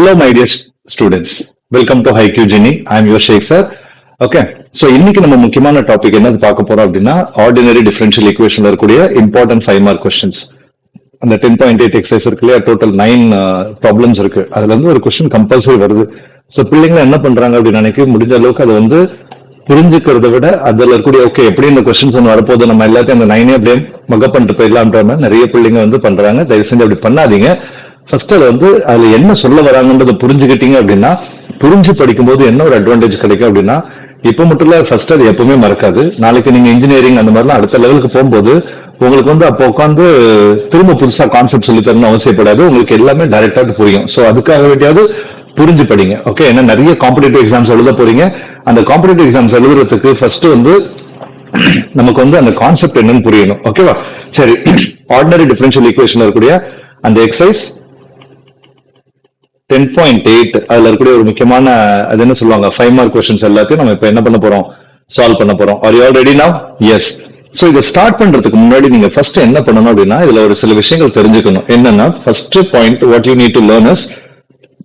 Hello, my dear students. Welcome to HiQ Genie. I am your Sheikh sir. Okay. So, இன்னைக்கு நம்ம முக்கியமான topic என்ன பார்க்க போறோம் அப்படின்னா ஆர்டினரி டிஃபரன்ஷியல் ஈக்குவேஷன்ல இருக்கக்கூடிய இம்பார்ட்டன்ட் 5 மார்க் கொஸ்டின்ஸ். அந்த 10.8 எக்ஸசைஸ் இருக்கு இல்லையா, டோட்டல் 9 ப்ராப்ளம்ஸ் இருக்கு. அதுல இருந்து ஒரு கொஸ்டின் கம்பல்சரி வருது. ஸோ பிள்ளைங்க என்ன பண்றாங்க அப்படின்னு நினைக்க முடிஞ்ச அளவுக்கு அதை வந்து புரிஞ்சுக்கிறத விட அதுல இருக்கக்கூடிய ஓகே எப்படி இந்த கொஸ்டின்ஸ் ஒன்று வரப்போது நம்ம எல்லாத்தையும் அந்த 9 அப்படியே மகப் பண்ணிட்டு போயிடலாம்ன்ற மாதிரி நிறைய பிள்ளைங்க வந்து பண்றாங்க. தயவு செஞ்சு அப்படி பண்ணாதீங்க. ஃபர்ஸ்ட் அதை வந்து அதுல என்ன சொல்ல வராங்கன்றதை புரிஞ்சுக்கிட்டீங்க அப்படின்னா புரிஞ்சு படிக்கும்போது என்ன ஒரு அட்வான்டேஜ் கிடைக்கும் அப்படின்னா இப்ப மட்டும் இல்ல ஃபர்ஸ்ட் அது எப்பவுமே மறக்காது. நாளைக்கு நீங்க இன்ஜினியரிங் அந்த மாதிரிலாம் அடுத்த லெவலுக்கு போகும்போது உங்களுக்கு வந்து அப்போ உட்காந்து திரும்ப புதுசா கான்செப்ட் சொல்லி தரணும்னு அவசியப்படாது. உங்களுக்கு எல்லாமே டைரக்டா புரியும். ஸோ அதுக்காக வேண்டியாவது புரிஞ்சு படிங்க. ஓகே, ஏன்னா நிறைய காம்படிட்டிவ் எக்ஸாம்ஸ் எழுத போறீங்க. அந்த காம்படிட்டிவ் எக்ஸாம்ஸ் எழுதுறதுக்கு ஃபர்ஸ்ட் வந்து நமக்கு வந்து அந்த கான்செப்ட் என்னன்னு புரியணும். ஓகேவா? சரி, ஆர்டினரி டிஃபரன்ஷியல் ஈக்குவேஷன் இருக்கக்கூடிய அந்த எக்ஸசைஸ் 10.8 அதுல இருக்கக்கூடிய ஒரு முக்கியமான அது என்ன சொல்லுவாங்க 5 மார்க் கொஸ்டின்ஸ் எல்லாத்தையும் நம்ம இப்ப என்ன பண்ண போறோம், சால்வ் பண்ண போறோம். Are you all ready now? Yes. So இதை ஸ்டார்ட் பண்றதுக்கு முன்னாடி நீங்க ஃபர்ஸ்ட் என்ன பண்ணணும் அப்படின்னா இதுல ஒரு சில விஷயங்கள் தெரிஞ்சுக்கணும். என்னன்னா first point what you need to learn is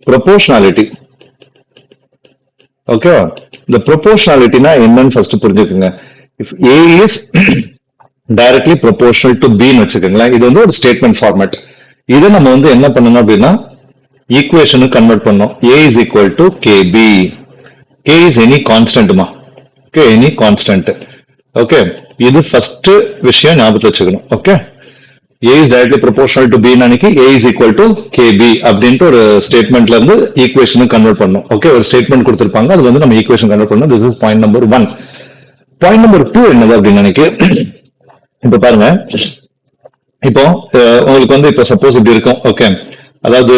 proportionality. ஓகேவா? இந்த ப்ரொபோர்ஷனாலிட்டினா என்னன்னு ஃபர்ஸ்ட் புரிஞ்சுக்கோங்க. If A is directly proportional to B ன்னு வச்சுக்கோங்களேன். இது வந்து ஒரு ஸ்டேட்மெண்ட் ஃபார்மேட். இதை நம்ம வந்து என்ன பண்ணணும் அப்படின்னா ஈக்குவேஷனு கன்வெர்ட் பண்ணோம். A is equal to KB. K is any constant மா. Okay, any constant. ஓகே, இது ஃபர்ஸ்ட் விஷயம் ஞாபகத்தில் வச்சுக்கணும். Okay, A is directly proportional to B அன்னைக்கு A is equal to KB அப்படின்ட்டு ஒரு ஸ்டேட்மெண்ட்ல இருந்து ஈக்குவேஷனு கன்வெர்ட் பண்ணோம். ஓகே, ஒரு ஸ்டேட்மெண்ட் கொடுத்திருப்பாங்க, அது வந்து நம்ம ஈக்குவேஷன் கன்வெர்ட் பண்ணோம். This is point number 1. Point number 2 என்னது அப்படின்னு நினைக்க இப்ப பாருங்க. இப்போ உங்களுக்கு வந்து இப்ப சப்போஸ் இப்படி இருக்கும். ஓகே, அதாவது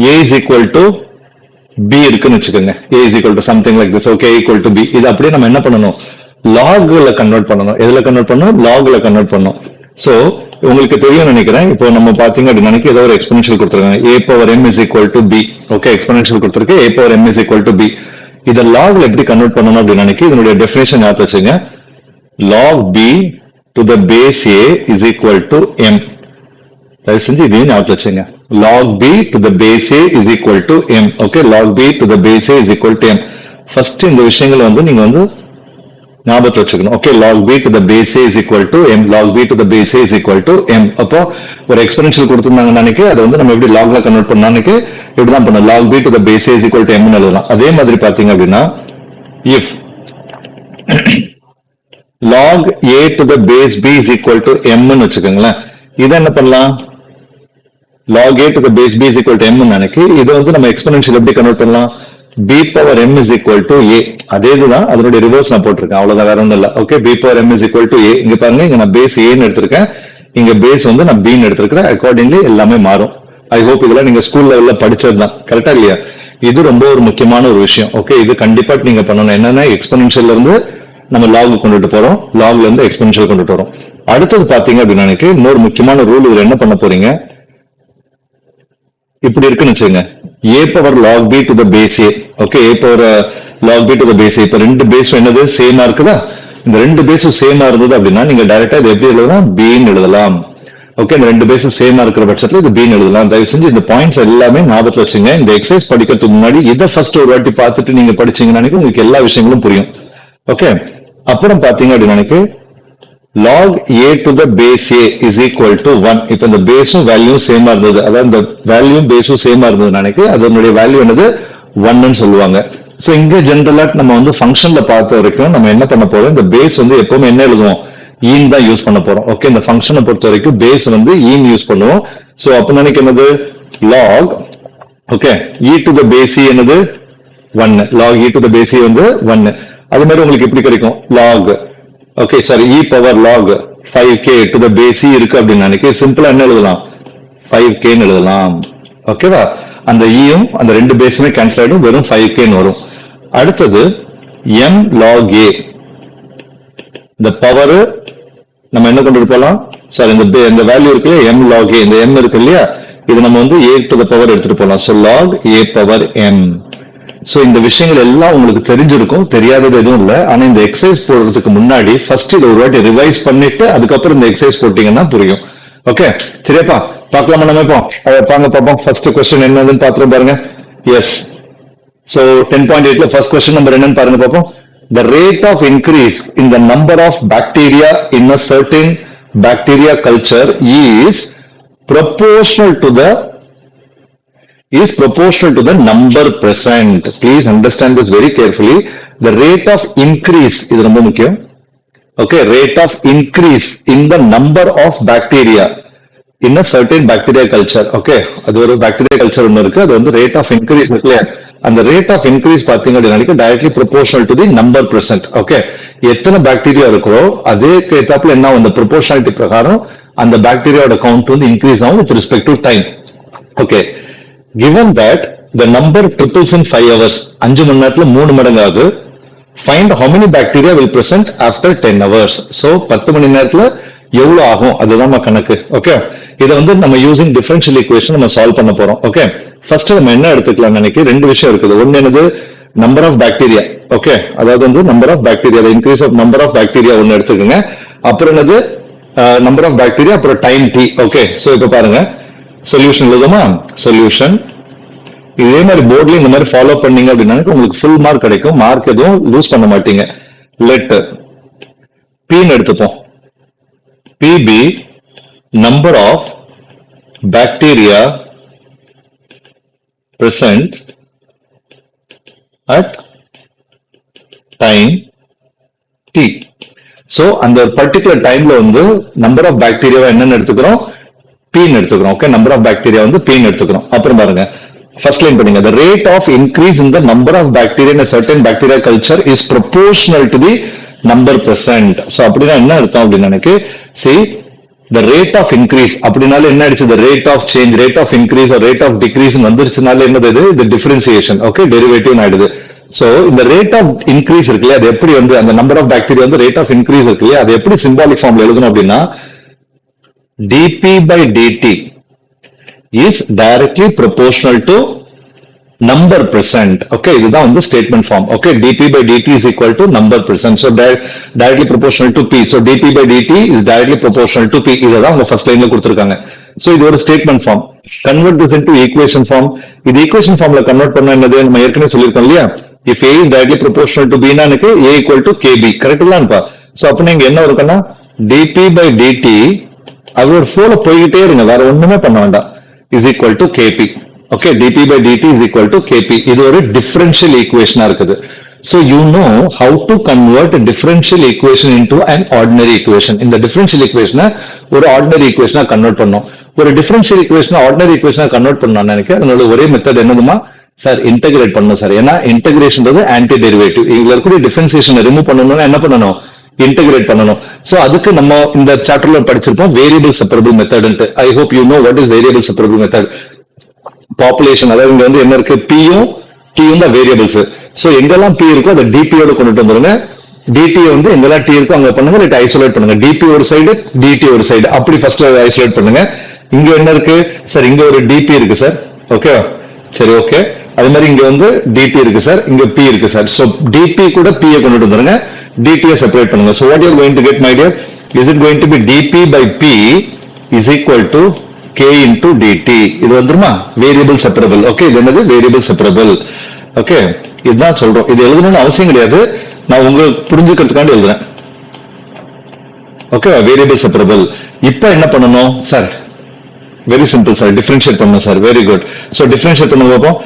A is equal to B இருக்குன்னு வச்சுக்கோங்க. A is equal to something like this. Okay, equal to B. இது அப்படியே நம்ம என்ன பண்ணணும், லாக்ல கன்வெர்ட் பண்ணணும். எதுல கன்வெர்ட் பண்ணணும்? லாக்ல கன்வெர்ட் பண்ணணும். சோ உங்களுக்கு தெரியும் நினைக்கிறேன். இப்போ நம்ம பாத்தீங்க அப்படின்னு நினைக்க ஏதோ ஒரு எக்ஸ்போனன்ஷியல் கொடுத்துருக்காங்க. A power m is equal to B. Okay, exponential கொடுத்துருக்கு. A power m is equal to B. இதை லாக்ல எப்படி கன்வெர்ட் பண்ணணும் அப்படின்னு நினைக்க இதனுடைய டெஃபினேஷன் ஞாபகம் வச்சுங்க. log B to the base A is equal to m. தயவு செஞ்சு இதையும் ஞாபகம் வச்சுங்க. log B to the base A is equal to m. Okay, log B to the base A is equal to m. First இந்த விஷயங்களை வந்து நீங்க வந்து ஞாபகத்தில் வச்சுக்கணும். Okay, log B to the base A is equal to m. log B to the base A is equal to m. அப்போ ஒரு exponential கொடுத்திருந்தாங்கன்னு நினைக்க அதை வந்து நம்ம எப்படி லாக்ல கன்வெர்ட் பண்ணான்னு இப்படிதான் பண்ணணும். log B to the base A is equal to m ன்னு எழுதலாம். அதே மாதிரி பாத்தீங்க அப்படின்னா if log A to the base B is equal to m ன்னு வச்சுக்கோங்களேன். இதை என்ன பண்ணலாம், log A to the base B is equal to m நினைக்கு இது வந்து நம்ம எக்ஸ்போனன்ஷியல் எப்படி கன்வெர்ட் பண்ணலாம், B power m is equal to A. அதே இதுதான், அதனுடைய ரிவர்ஸ் நான் போட்டிருக்கேன். அவ்வளவுதான், வேற ஒன்றும் இல்லை. Okay, B power m is equal to A. இங்க பாருங்க, இங்க நான் பேஸ் A ன்னு எடுத்திருக்கேன், இங்க பேஸ் வந்து நான் B ன்னு எடுத்திருக்கிறேன். அக்கார்டிங்லி எல்லாமே மாறும். ஐ ஹோப் இதெல்லாம் நீங்க ஸ்கூல் லெவல்ல படிச்சது தான். கரெக்டா இல்லையா? இது ரொம்ப ஒரு முக்கியமான ஒரு விஷயம். ஓகே, இது கண்டிப்பா நீங்க பண்ணணும். என்னன்னா எக்ஸ்போனன்ஷியல் இருந்து நம்ம லாக் கொண்டுட்டு போறோம், லாக்ல இருந்து எக்ஸ்போனன்ஷியல் கொண்டுட்டு வரோம். அடுத்தது பாத்தீங்க அப்படின்னு நினைக்க இன்னொரு முக்கியமான ரூல் இதுல என்ன பண்ண போறீங்க, இப்படி இருக்குன்னு வச்சுங்க. A power log B to the base A. Okay, A power log B to the base A. இப்ப ரெண்டு பேஸும் என்னது, சேமா இருக்குதா? இந்த ரெண்டு பேஸும் சேமா இருந்தது அப்படின்னா நீங்க டைரக்டா இது எப்படி எழுதலாம், B ன்னு எழுதலாம். ஓகே, இந்த ரெண்டு பேஸும் சேமா இருக்கிற பட்சத்துல இது B ன்னு எழுதலாம். தயவு செஞ்சு இந்த பாயிண்ட்ஸ் எல்லாமே ஞாபகத்துல வச்சுங்க. இந்த எக்ஸசைஸ் படிக்கிறதுக்கு முன்னாடி இதை ஃபர்ஸ்ட் ஒரு வாட்டி பார்த்துட்டு நீங்க படிச்சீங்கன்னா உங்களுக்கு எல்லா விஷயங்களும் புரியும். ஓகே, அப்புறம் பாத்தீங்க அப்படின்னு நினைக்க log A to the base A is equal to 1. இப்ப இந்த பேஸும் வேல்யூ சேமா இருந்தது, அதாவது இந்த வேல்யூ பேஸும் சேமா இருந்தது நினைக்க அதனுடைய வேல்யூ என்னது 1 ன்னு சொல்லுவாங்க. சோ இங்க ஜெனரலா நம்ம வந்து ஃபங்க்ஷன்ல பார்த்த வரைக்கும் நம்ம என்ன பண்ண போறோம், இந்த பேஸ் வந்து எப்பவுமே என்ன எழுதுவோம், ஈன் தான் யூஸ் பண்ண போறோம். ஓகே, இந்த ஃபங்க்ஷனை பொறுத்த வரைக்கும் பேஸ் வந்து ஈன் யூஸ் பண்ணுவோம். சோ அப்ப நினைக்க என்னது log, okay, E to the base E என்னது 1. log E to the base E வந்து 1. அது மாதிரி உங்களுக்கு எப்படி கிடைக்கும், log, okay sorry, E power log 5k to the base E இருக்கு அப்படின்னு நினைக்க சிம்பிளா என்ன எழுதலாம், 5k ன்னு எழுதலாம். ஓகேவா? அந்த ஈயும் அந்த ரெண்டு பேஸுமே கேன்சல் ஆயிடும், வெறும் 5k ன்னு வரும். அடுத்தது m log A, இந்த பவர் நம்ம என்ன கொண்டு போலாம், சாரி இந்த வேல்யூ இருக்கு m log A, இந்த m இருக்கு இல்லையா, இது நம்ம வந்து A to the power எடுத்துட்டு போலாம். So log A power m. So இந்த விஷயங்கள் எல்லாம் உங்களுக்கு தெரிஞ்சிருக்கும், தெரியாதது எதுவும் இல்லை. ஆனா இந்த எக்ஸசைஸ் போடுறதுக்கு முன்னாடி ஃபர்ஸ்ட் இதை ஒரு வாட்டி ரிவைஸ் பண்ணிட்டு அதுக்கப்புறம் இந்த எக்ஸசைஸ் போட்டீங்கன்னா புரியும். ஓகே, சரியாப்பா? பார்க்கலாமா? நம்ம இப்போ பாங்க பார்ப்போம். ஃபர்ஸ்ட் கொஸ்டின் என்னதுன்னு பாத்துரும் பாருங்க. Yes. So 10.8 la first question number என்னன்னு பாருங்க பாப்போம். The rate of increase in the number of bacteria in a certain bacteria culture is proportional to the number present. Please understand this very carefully. The rate of increase இது ரொம்ப முக்கியம். Okay, rate of increase in the number of bacteria in a certain bacteria culture. Okay, அது ஒரு bacteria culture ஒன்னு இருக்கு. அது வந்து rate of increase இருக்குல்ல, அந்த rate of increase பாத்தீங்க அப்படின்னா directly proportional to the number present. Okay, எத்தனை பாக்டீரியா இருக்கோ அதே கேட்டாப்புல என்ன அந்த proportionality பிரகாரம் அந்த பாக்டீரியாவோட கவுண்ட் வந்து இன்க்ரீஸ் ஆகும் with respect to time. Okay, given that the number triples in 5 hours, 5 மணி நேரத்துல 3 மடங்கு ஆகுது. Find how many bacteria will present after 10 hours. So 10 மணி நேரத்துல எவ்வளவு ஆகும் அதுதான் கணக்கு. ஓகே, இதை வந்து நம்ம யூசிங் டிஃபரன்ஷியல் ஈக்குவேஷன் நம்ம சால்வ் பண்ண போறோம். ஓகே, ஃபர்ஸ்ட் நம்ம என்ன எடுத்துக்கலாம் நினைக்கிறேன், ரெண்டு விஷயம் இருக்குது. ஒன்னு என்னது நம்பர் ஆஃப் பாக்டீரியா. ஓகே, அதாவது வந்து number of bacteria, increase of number of bacteria ஒன்னு எடுத்துக்கோங்க. அப்புறம் என்னது நம்பர் ஆஃப் பாக்டீரியா, அப்புறம் டைம் டி. ஓகே, சோ இப்ப பாருங்க சொல்யூஷன் எழுதுமா. சொல்யூஷன் இதே மாதிரி போர்ட்ல இந்த மாதிரி ஃபாலோ பண்ணீங்க அப்படின்னா உங்களுக்கு ஃபுல் மார்க் கிடைக்கும். மார்க் எதுவும் லூஸ் பண்ண மாட்டீங்க. லெட் பின்னு எடுத்துப்போம். PB number of bacteria present at time T. So அந்த particular timeல வந்து number of bacteria என்னன்னு எடுத்துக்கிறோம், P ன்னு எடுத்துக்கிறோம். ஓகே, number of bacteria வந்து P ன்னு எடுத்துக்கிறோம். அப்புறம் பாருங்க first line பண்ணுங்க. The rate of increase in the number of bacteria in a certain bacteria culture is proportional to the number present. So அப்படினா என்ன அர்த்தம் அப்படினா எனக்கு see the rate of increase அப்படினால என்ன ஆயிடுச்சு, the rate of change, rate of increase or rate of decrease வந்துருச்சுனால என்னது இது, the differentiation. okay, derivative ஆயிடுது. so இந்த rate of increase இருக்குல்ல, அது எப்படி வந்து அந்த number of bacteria வந்து rate of increase இருக்குல்ல, அது எப்படி symbolic formல எழுதணும் அப்படினா dp by dt is directly proportional to number present. okay, இதுதான் வந்து statement form. okay, dp by dt is equal to number present. so directly proportional to p. so dp by dt is directly proportional to p. இதுதான் உங்க first lineல கொடுத்திருக்காங்க. so இது ஒரு statement form. convert this into equation form. இது equation formல convert பண்ணா என்னது, நம்ம ஏற்கனவே சொல்லிருக்கோம் இல்லையா, if a is directly proportional to b னா எனக்கு a equal to kb. Correct தான்ப்பா. so அப்ப நீங்க என்ன இருக்குன்னா dp by dt அது ஒரு ஃப்ளோல போயிட்டே இருங்க, வேற ஒண்ணுமே பண்ண வேண்டாம், is equal to kp. okay, dp by dt is equal to kp. இது ஒரு differential equation இருக்குது. so you know how to convert a differential equation into an ordinary equation. இந்த differential equation ஒரு ordinary equation convert பண்ணோம். ஒரு differential equation ordinary equation convert பண்ணனும்னு நினைக்கிறேன். அதனால ஒரே மெத்தட் என்னதுமா சார், இன்டகிரேட் பண்ணணும் சார். ஏன்னா இன்டகிரேஷன்றது ஆன்டி டெரிவேட்டிவ். இதுல இருக்கக்கூடிய டிஃபரன்சியேஷனை ரிமூவ் பண்ணணும்னா என்ன பண்ணணும், இன்டகிரேட் பண்ணணும். சோ அதுக்கு நம்ம இந்த சாப்டர்ல படிச்சிருப்போம் variable separable method. I hope you know what is variable separable method. Population, அதாவது இங்க வந்து என்ன இருக்கு, பியும் டியும் தான் வேரியபிள்ஸ். சோ எங்கெல்லாம் பி இருக்கோ அதை டிபியோட கொண்டுட்டு வந்துருங்க. டிடி வந்து எங்கெல்லாம் டி இருக்கோ அங்க பண்ணுங்க, இல்லாட்டி ஐசோலேட் பண்ணுங்க. டிபி ஒரு சைடு, டிடி ஒரு சைடு, அப்படி ஃபர்ஸ்ட் ஐசோலேட் பண்ணுங்க. இங்க என்ன இருக்கு சார், இங்க ஒரு டிபி இருக்கு சார். ஓகே, சரி, ஓகே. அதே மாதிரி இங்க வந்து டிடி இருக்கு சார், இங்க பி இருக்கு சார். சோ டிபி கூட பி கொண்டுட்டு வந்துருங்க, டிடி செப்பரேட் பண்ணுங்க. So what you are going to get my dear, is it going to be dP by P is equal to k into dt. இது வந்துருமா variable separable. Okay, இது என்னது variable separable. Okay, இதுதான் சொல்றோம். இது எழுதணும்னு அவசியம் கிடையாது, நான் உங்களுக்கு புரிஞ்சுக்கிறதுக்காண்டி எழுதுறேன். Okay, variable separable. இப்போ என்ன பண்ணணும் sir, very simple sir, differentiate பண்ணணும் sir. Very good. So differentiate பண்ண பார்ப்போம்.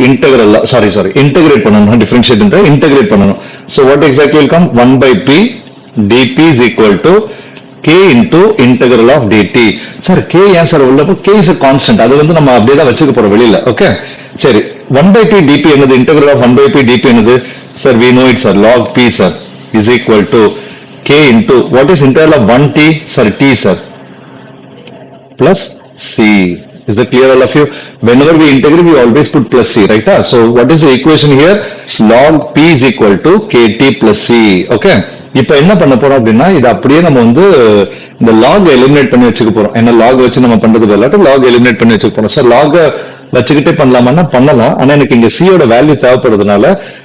இன்டெகிரல் சாரி இன்டெகிரேட் பண்ணணும். டிஃபரன்ஷியேட் இன்டெகிரேட் பண்ணணும். So what exactly will come, 1 by p dp is equal to k into integral of dt. Sir k ஏன் sir உள்ள, k is a constant, அது வந்து நம்ம அப்படியே தான் வச்சுக்க போறோம் வெளியில. ஓகே, சரி. 1 by p dp என்னது, integral of 1 by p dp என்னது sir, we know it sir, log p sir is equal to k into what is integral of 1t sir, t sir plus c. Is that clear all of you? Whenever we integrate we always put plus c, right? So what is the equation here, log p is equal to kt plus c. okay, இப்போ என்ன பண்ண போறோம் அப்படின்னா இது அப்படியே நம்ம வந்து இந்த லாக் எலிமினேட் பண்ணி வச்சுக்க போறோம். ஏன்னா லாக் வச்சு நம்ம பண்றது இல்லாட்டி லாக் எலிமினேட் பண்ணி வச்சுக்க போறோம். சார் லாக் வச்சுக்கிட்டே பண்ணலாமா, பண்ணலாம். ஆனா எனக்கு இங்க சியோட வேல்யூ தேவைப்படுறதுனால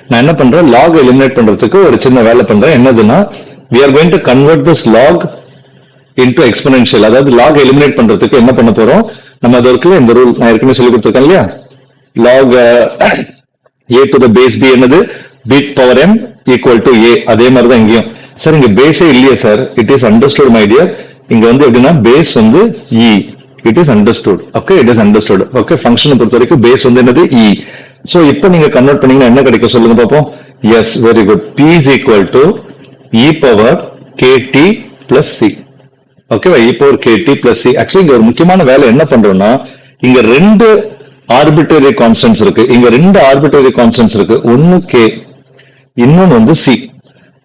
நான் என்ன பண்றேன், லாக் எலிமினேட் பண்றதுக்கு ஒரு சின்ன வேலை பண்றேன். என்னதுன்னா we are going to convert this log into exponential. அதாவது லாக் எலிமினேட் பண்றதுக்கு என்ன பண்ண போறோம், நம்ம அது இருக்குல்ல இந்த ரூல் நான் ஏற்கனவே சொல்லி கொடுத்துருக்கேன் இல்லையா, log a to the base b என்னது b power m equal to a. அதே மாதிரி தான் இங்கேயும். சார் இங்க பேஸே இல்லையே sir. It is understood my dear. இங்க வந்து எப்படின்னா பேஸ் வந்து e. It is understood. Okay, it is understood. Okay, ஃபங்க்ஷனை பொறுத்த வரைக்கும் பேஸ் வந்து என்னது e. சோ இப்போ நீங்க கன்வெர்ட் பண்ணீங்கன்னா என்ன கிடைக்கும் சொல்லுங்க பாப்போம். Yes, very good. p is equal to e power kt plus c. ஓகேவா, e power kt plus c. Actually இங்க ஒரு முக்கியமான வேலை என்ன பண்றோம்னா, இங்க ரெண்டு ஆர்பிட்ரரி கான்ஸ்டன்ட்ஸ் இருக்கு. இங்க ரெண்டு ஆர்பிட்ரரி கான்ஸ்டன்ட்ஸ் இருக்கு. ஒன்னு k, இன்னொன்னு வந்து c.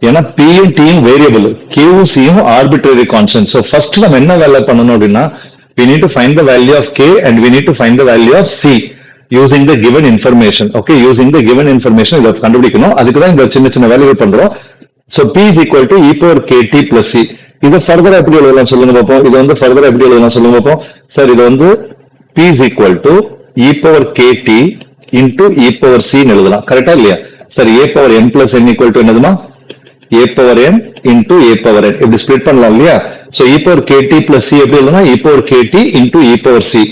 ஏன்னா p யும் t யும் வேரியபிள், q c யும் ஆர்பிட்ரரி கான்ஸ்டன்ட். சோ ஃபர்ஸ்ட் நம்ம என்ன வேலை பண்ணணும் அப்படின்னா, we need to find the value of k and we need to find the value of c using the given information. Okay, using the given information இத கண்டுபிடிக்கணும். அதுக்கு தான் இந்த சின்ன சின்ன வேலையை பண்றோம். So p is equal to e power kt plus c. இத ஃபர்தரா எப்படி எழுதலாம் சொல்லுங்க பாப்போம். இது வந்து ஃபர்தரா எப்படி எழுதலாம் சொல்லுங்க பாப்போம். சார் இது வந்து p is equal to e power kt into e power c ன்னு எழுதலாம். கரெக்ட்டா இல்லையா? Sir a power n plus n equal to என்னதுமா? a power n into a power n. இப்படி ஸ்ப்ளிட் பண்ணலாம் இல்லையா? So e power kt plus c எப்படி எழுதலாம்? e power kt into e power c.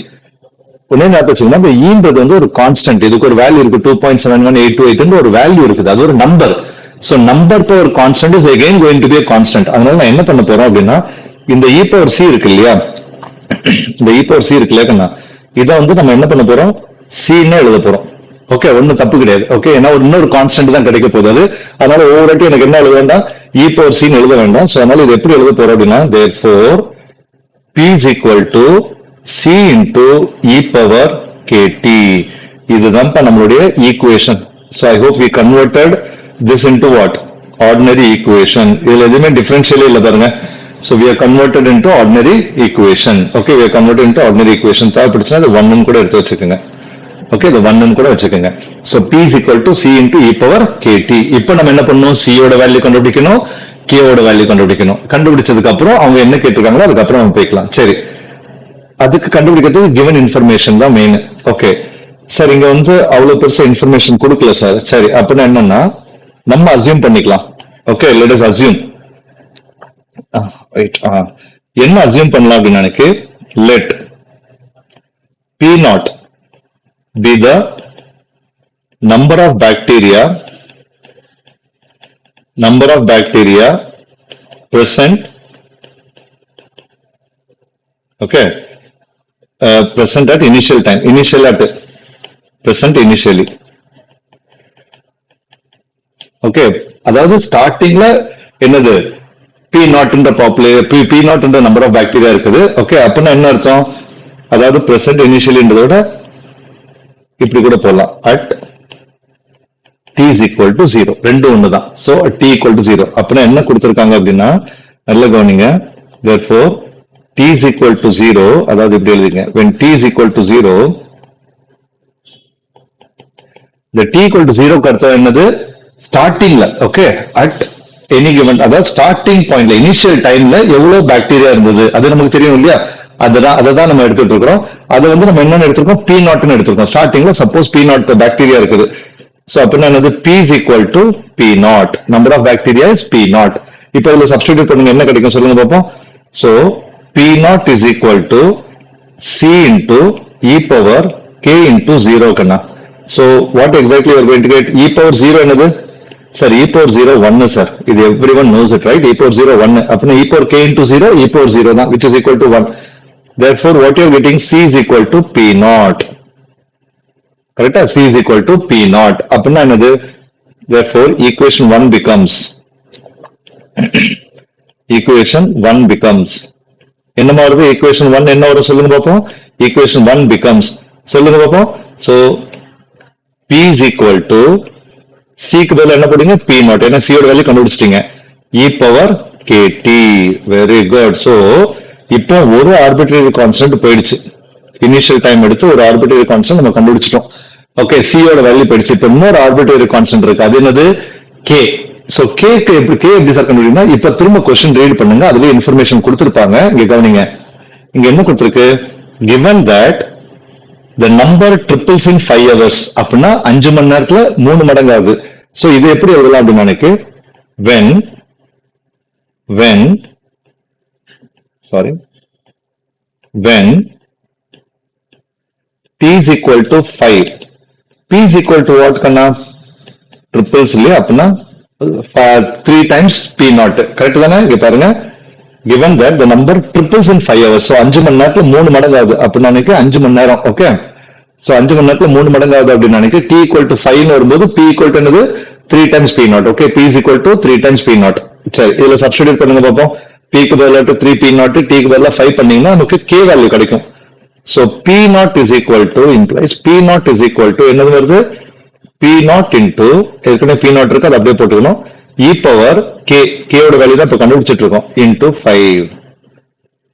உடனே ஞாபகம் வச்சுக்கணும், இந்த ஈன்றது வந்து ஒரு கான்ஸ்டன்ட். இதுக்கு ஒரு வேல்யூ இருக்கு, 2.71828 ஒரு வேல்யூ இருக்குது. அது ஒரு number. So number power constant is again going to be a constant. அதனால நான் என்ன பண்ண போறோம் அப்படின்னா, இந்த e power c இருக்கு இல்லையா, இந்த e power c இருக்கு இல்லையா, இதை வந்து நம்ம என்ன பண்ண போறோம், c ன்னு எழுத போறோம். ஓகே, ஒன்னும் தப்பு கிடையாது. ஓகே, ஏன்னா இன்னொரு கான்ஸ்டன்ட் தான் கிடைக்க போகுது அது. அதனால ஒவ்வொரு வாட்டி எனக்கு என்ன எழுத வேண்டாம், e power c ன்னு எழுத வேண்டாம். சோ அதனால இது எப்படி எழுத போறோம் அப்படின்னா, therefore p is equal to c into e power kt. இதுதான் நம்மளுடைய equation. So I hope we converted this into what? Ordinary equation. இதுல எதுவுமே டிஃபரன்ஷியல் இல்ல பாருங்க. So we are converted into ordinary equation. Okay, we are converted into ordinary equation. தேவைப்படுச்சுன்னா இது 1 கூட எடுத்து வச்சுக்கோங்க. ஓகே, இது 1 கூட வச்சுக்கோங்க. So p is equal to c into e power kt. இப்போ நம்ம என்ன பண்ணணும், c ஓட வேல்யூ கண்டுபிடிக்கணும், k ஓட வேல்யூ கண்டுபிடிக்கணும். கண்டுபிடிச்சதுக்கு அப்புறம் அவங்க என்ன கேட்டிருக்காங்களோ அதுக்கப்புறம் நம்ம போய்க்கலாம். சரி, அதுக்கு கண்டுபிடிக்கிறது கிவன் இன்ஃபர்மேஷன் தான் மெயின். ஓகே சார், இங்க வந்து அவ்வளவு பெருசா இன்ஃபர்மேஷன் கொடுக்கல சார். சரி, அப்படின்னா என்னன்னா நம்ம அசியூம் பண்ணிக்கலாம். Okay, let us assume. Right, என்ன அசியூம் பண்ணலாம் அப்படின்னு எனக்கு, let p not be the number of bacteria present, okay, present at initial time, present initially. Okay, அதாவது ஸ்டார்டிங்ல என்னது p நாட் என்ற பாப்புலேஷன், p நாட் என்ற நம்பர் ஆஃப் பாக்டீரியா இருக்குது. ஓகே, அப்படின்னா என்ன அர்த்தம், அதாவது பிரசன்ட் இனிஷியலின்றதோட இப்படி கூட போடலாம், at t is equal to 0. ரெண்டு ஒண்ணு தான். So t equal to 0. அப்படின்னா என்ன கொடுத்திருக்காங்க அப்படின்னா, நல்ல கவனிங்க, therefore t is equal to 0. அதாவது இப்படி எழுதிங்க, when t is equal to 0, the t equal to 0 க்கு அர்த்தம் என்னது, ஸ்டார்டிங்ல. ஓகே, அட் எனி கிவன், அதாவது ஸ்டார்டிங் பாயிண்ட்ல இனிஷியல் டைம்ல எவ்வளவு பாக்டீரியா இருந்தது அது நமக்கு தெரியும் இல்லையா, அதை தான் நம்ம எடுத்துட்டு இருக்கிறோம். அதை வந்து நம்ம என்னன்னு எடுத்திருக்கோம், p நாட்னு எடுத்திருக்கோம். ஸ்டார்டிங்ல சப்போஸ் p நாட் பாக்டீரியா இருக்குது. சோ அப்படின்னா என்னது, p is equal to p naught, number of bacteria is p naught. இப்போ இதுல சப்ஸ்டிட்யூட் பண்ணுங்க, என்ன கிடைக்கும் சொல்லுங்க பாப்போம். So p naught is equal to c into e power k into 0 கண்ணா. So what exactly you are going to get, e power 0 என்னது sir, e power 0 1 sir. இது everyone knows it, right? e power 0 1. அப்படின்னா e power k into 0, e power 0 தான், which is equal to 1. Therefore what you are getting, c is equal to p naught. கரெக்ட்டா, c is equal to p naught. அப்படின்னா என்னது, therefore equation 1 becomes என்ன மாறுது, equation 1 என்ன வரும் சொல்லுங்க பாப்போம். equation 1 becomes, சொல்லுங்க பாப்போம். so p is equal to c க்கு பதிலா என்ன போடுங்க, p naught. ஏன்னா c ஓட வேல்யூ கண்டுபிடிச்சிட்டீங்க, e power kt. Very good. So இப்போ ஒரு ஆர்பிட்ரரி கான்ஸ்டன்ட் போயிடுச்சு. இனிஷியல் டைம் எடுத்து ஒரு ஆர்பிட்ரரி கான்ஸ்டன்ட் நம்ம கண்டுபிடிச்சிட்டோம். ஓகே, c ஓட வேல்யூ போயிடுச்சு. இப்போ இன்னொரு ஆர்பிட்ரரி கான்ஸ்டன்ட் இருக்கு, அது என்னது, k. சோ k எப்படி சார் கண்டுபிடிக்கணும்னா, இப்ப திரும்ப क्वेश्चन ரீட் பண்ணுங்க, அதுல இன்ஃபர்மேஷன் கொடுத்திருப்பாங்க. இங்க கவனிங்க, இங்க என்ன கொடுத்திருக்கு, given that the number triples in 5 hours, அப்படின்னா 5 மணி நேரத்துல 3 மடங்கு ஆகுது. சோ இது எப்படி எழுதலாம் அப்படின்னா எனக்கு, when t is equal to 5, P is equal to what Kanna? Triples இல்லையா? அப்படின்னா 3 times P naught. கரெக்ட் தானே? இங்க பாருங்க. Given that the number triples in 5 hours. So 5 மணி நேரத்துல 3 மடங்கு ஆகுது. அப்படின்னு நினைக்க 5 மணி நேரம். ஓகே. So 5 மணி நேரத்துல 3 மடங்கு ஆகுது அப்படின்னு நினைக்க T equal to 5 வரும்போது P equal to என்னது? 3 times P naught. Okay. P is equal to 3 times P naught. சரி. இதுல சப்ஸ்டிட்யூட் பண்ணுங்க பார்ப்போம். P க்கு பதிலா 3 P naught, T க்கு பதிலா 5 பண்ணீங்கன்னா நமக்கு K வேல்யூ கிடைக்கும். So P naught is equal to implies P naught is equal to என்னது வருது? P naught into ஏற்கனவே P naught இருக்கு அது அப்படியே போட்டுக்கணும். E power K, K ஓட வேல்யூ தான் இப்ப கண்டுபிடிச்சிட்டு இருக்கோம் into 5.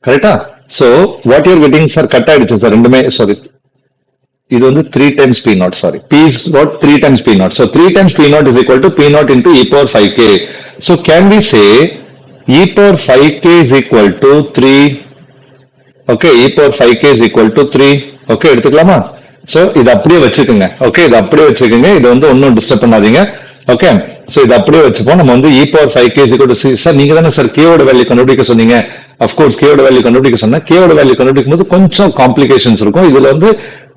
கரெக்டா? So what you are getting sir cut ஆயிடுச்சு சார் ரெண்டுமே சாரி. இது வந்து 3 times P naught sorry. P is what 3 times P naught. So 3 times P naught is equal to P naught into E power 5K. So can we say E power 5K is equal to 3. Okay, E power 5K is equal to 3. Okay, எடுத்துக்கலாமா? So இது அப்படியே வச்சுக்கோங்க. Okay, இது அப்படியே வச்சுக்கோங்க. இது வந்து ஒன்னும் டிஸ்டர்ப் பண்ணாதீங்க. Okay, so இது அப்படியே வச்சுப்போம். நம்ம வந்து E power 5K is equal to 6. Sir நீங்க தானே சார் K ஓட வேல்யூ கண்டுபிடிக்க சொன்னீங்க. Of course K ஓட வேல்யூ கண்டுபிடிக்க சொன்னா K ஓட வேல்யூ கண்டுபிடிக்கும் போது கொஞ்சம் காம்ப்ளிகேஷன்ஸ் இருக்கும். இதுல வந்து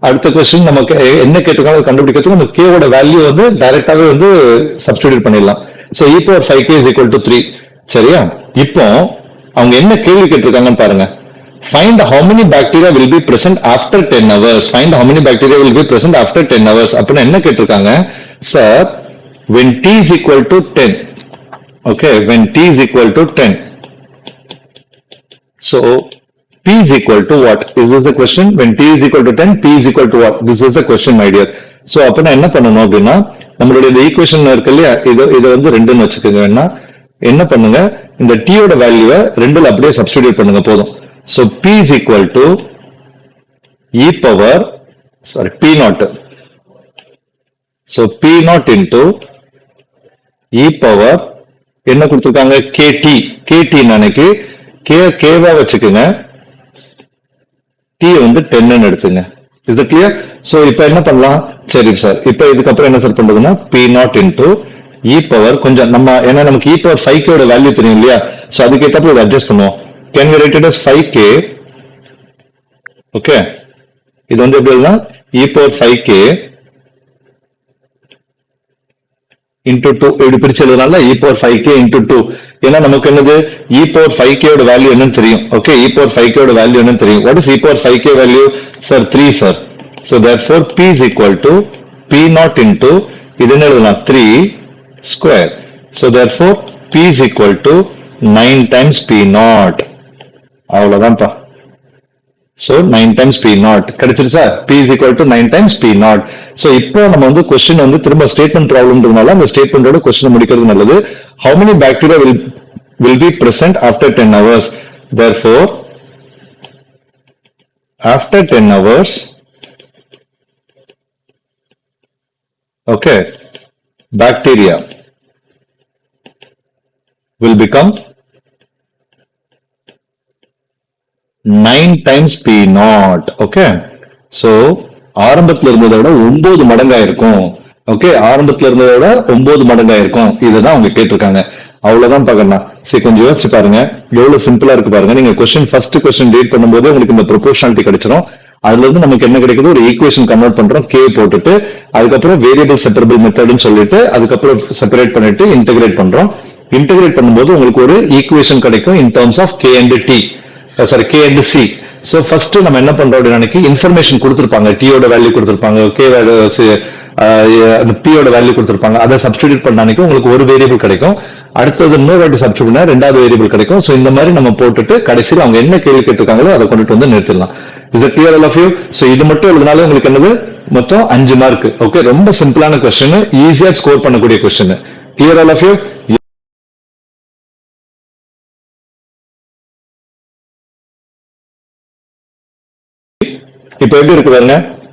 அடுத்த क्वेश्चन நமக்கு என்ன கேட்டிருக்காங்க கண்டுபிடிக்கிறதுக்கு நம்ம K ஓட வேல்யூ வந்து டைரக்டாவே வந்து சப்ஸ்டிட்யூட் பண்ணிடலாம். So E power 5K is equal to 3. சரியா? இப்போ அவங்க என்ன கேள்வி கேட்டிருக்காங்கன்னு பாருங்க. Find how many bacteria will be present after 10 hours. Find how many bacteria will be present after 10 hours. அப்படின்னா என்ன கேட்டிருக்காங்க? Sir, when T is equal to 10. Okay, when T is equal to 10. So, P is equal to what? Is this the question? When T is equal to 10, P is equal to what? This is the question, my dear. So, அப்படின்னா என்ன பண்ணணும் அப்படின்னா நம்மளுடைய இந்த equation இருக்கு இல்லையா இதை வந்து ரெண்டுன்னு வச்சுக்கோங்க. வேணா என்ன பண்ணுங்க இந்த T ஓட வேல்யூவை ரெண்டுல அப்படியே சப்ஸ்டிட்யூட் பண்ணுங்க போதும். So P is equal to E power, sorry, P naught. So P naught into E power, என்ன கொடுத்திருக்காங்க KT, KT நானைக்கு K வா வச்சுக்குங்க, T வந்து 10 எடுத்துங்க. Is it clear? So இப்ப என்ன பண்ணலாம்? சரி சார், இப்ப இதுக்கப்புறம் என்ன சார் பண்றதுன்னா P naught into E power, கொஞ்சம் நம்ம ஏன்னா நமக்கு E power 5K ஓட வேல்யூ தெரியும் இல்லையா? So அதுக்கு ஏற்றப்ப இதை அட்ஜஸ்ட் பண்ணுவோம். Can we write it as 5K? Okay. இது வந்து எப்படி எழுதலாம்? E power 5K into 2 இப்படி பிரிச்சு எழுதலாம்ல E power 5K into 2. ஏன்னா நமக்கு என்னது E power 5K ஓட வேல்யூ என்னன்னு தெரியும். Okay, E power 5K ஓட வேல்யூ என்னன்னு தெரியும். What is E power 5K value? Sir 3 sir. So therefore P is equal to P naught into இது என்ன எழுதலாம் 3 square. So therefore P is equal to 9 times P naught. அவ்வளவுதான்ப்பா. So 9 times P naught கிடைச்சிருச்சா? P is equal to 9 times P naught. So இப்போ நம்ம வந்து question வந்து திரும்ப statement problemன்றதுனால அந்த statementோட question முடிக்கிறது நல்லது. How many bacteria will be present after 10 hours? Therefore after 10 hours, okay, bacteria will become 9 times P naught. Okay, so ஆரம்பத்துல இருந்ததை விட 9 மடங்கா இருக்கும். ஓகே, ஆரம்பத்துல இருந்ததை விட 9 மடங்கா இருக்கும். இதுதான் அவங்க கேட்டிருக்காங்க. அவ்வளவுதான் பார்க்கணும். சரி, கொஞ்சம் யோசிச்சு பாருங்க எவ்வளவு சிம்பிளா இருக்கு பாருங்க. நீங்க ஃபர்ஸ்ட் கொஸ்டின் ரீட் பண்ணும்போது உங்களுக்கு இந்த ப்ரொபோர்ஷனாலிட்டி கிடைச்சிடும். அதுல இருந்து நமக்கு என்ன கிடைக்குது, ஒரு ஈக்குவேஷன் கன்வெர்ட் பண்றோம், K போட்டுட்டு அதுக்கப்புறம் வேரியபிள் செப்பரபிள் மெத்தட்னு சொல்லிட்டு அதுக்கப்புறம் செப்பரேட் பண்ணிட்டு இன்டெகிரேட் பண்றோம். இன்டெகிரேட் பண்ணும்போது உங்களுக்கு ஒரு ஈக்குவேஷன் கிடைக்கும் in terms of K and T. Sorry, K and C. So first நம்ம என்ன பண்றோம் அப்படின்னா இன்ஃபர்மேஷன் கொடுத்திருப்பாங்க, T ஓட வேல்யூ கொடுத்திருப்பாங்க, K P ஓட வேல்யூ கொடுத்திருப்பாங்க. அதை சப்ஸ்டிட்யூட் பண்ணானிக்கு உங்களுக்கு ஒரு வேரியபிள் கிடைக்கும். அடுத்தது இன்னொரு வாட்டி சப்ஸ்டிட்யூட் பண்ணா ரெண்டாவது வேரியபிள் கிடைக்கும். சோ இந்த மாதிரி நம்ம போட்டுட்டு கடைசியில் அவங்க என்ன கேள்வி கேட்டிருக்காங்களோ அதை கொண்டுட்டு வந்து நிறுத்திடலாம். Is it clear all of you? So இது மட்டும் எழுதினாலே உங்களுக்கு என்னது மொத்தம் 5 மார்க். ஓகே, ரொம்ப சிம்பிளான கொஸ்டின், ஈஸியா ஸ்கோர் பண்ணக்கூடிய question. Clear all of you? இப்ப எப்படி இருக்கு பாருங்க.